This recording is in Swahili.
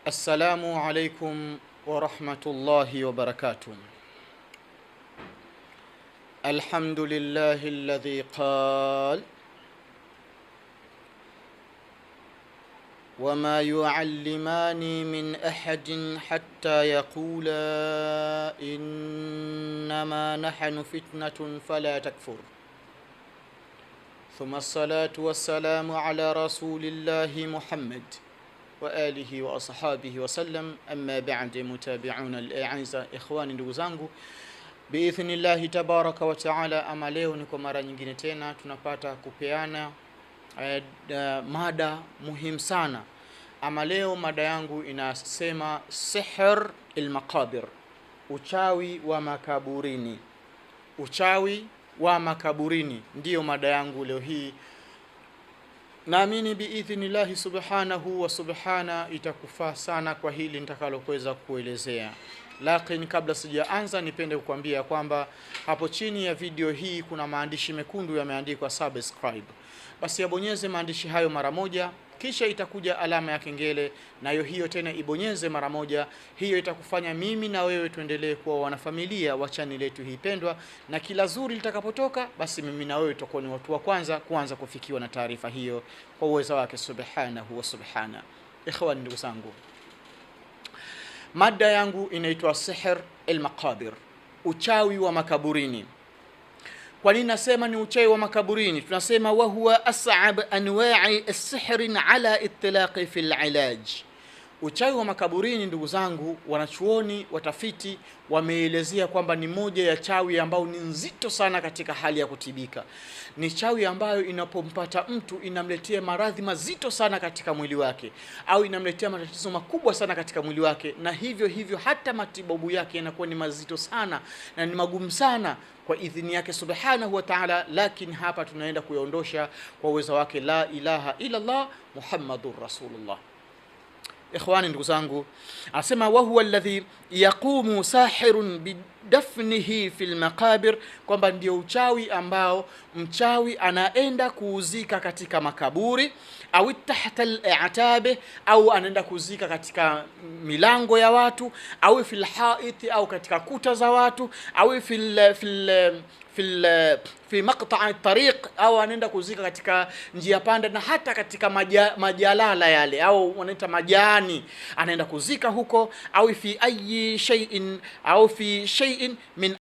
السلام عليكم ورحمة الله وبركاته. الحمد لله الذي قال: وما يعلمان من أحد حتى يقولا إنما نحن فتنة فلا تكفر. ثم الصلاة والسلام على رسول الله محمد وآله وأصحابه وسلم. أما بعد، متابعون الأعزاء، إخواني ndugu zangu, biidhnillahi tabaraka wa taala. Ama leo ni kwa mara nyingine tena tunapata kupeana mada muhimu sana. Ama leo mada yangu inasema sihr al-maqabir, uchawi wa makaburini. Uchawi wa makaburini ndiyo mada yangu leo hii. Naamini biidhnillahi subhanahu wa subhana itakufaa sana kwa hili nitakalokuweza kuelezea. Lakini kabla sijaanza, nipende kukwambia kwamba hapo chini ya video hii kuna maandishi mekundu yameandikwa subscribe. Basi yabonyeze maandishi hayo mara moja, kisha itakuja alama ya kengele, nayo hiyo tena ibonyeze mara moja. Hiyo itakufanya mimi na wewe tuendelee kuwa wanafamilia wa channel yetu hii pendwa, na kila zuri litakapotoka, basi mimi na wewe tutakuwa ni watu wa kwanza kufikiwa na taarifa hiyo kwa uwezo wake subhanahu wa subhana. Ikhwani, ndugu zangu, mada yangu inaitwa sihr al-maqabir, uchawi wa makaburini. Kwa nini nasema ni uchawi wa makaburini? Tunasema wa huwa as'ab anwa'i as-sihr ala itlaqi fi al-ilaj. Uchawi wa makaburini, ndugu zangu, wanachuoni watafiti wameelezea kwamba ni moja ya chawi ambao ni nzito sana katika hali ya kutibika. Ni chawi ambayo inapompata mtu inamletea maradhi mazito sana katika mwili wake, au inamletea matatizo makubwa sana katika mwili wake, na hivyo hata matibabu yake yanakuwa ni mazito sana na ni magumu sana kwa idhini yake subhanahu wa ta'ala. Lakini hapa tunaenda kuyaondosha kwa uwezo wake. La ilaha illa Allah Muhammadur Rasulullah. Ikhwani, ndugu zangu, anasema wa huwa alladhi yaqumu sahirun bidafnihi fil maqabir, kwamba ndio uchawi ambao mchawi anaenda kuuzika katika makaburi, au tahta al-i'tabe, au anaenda kuzika katika milango ya watu, au fil haiti, au katika kuta za watu, au fi maqta'i tariq, au anaenda kuzika katika njia panda, na hata katika majalala yale, au wanaita majani, anaenda kuzika huko, au fi ayi shay'in, au fi shay'in min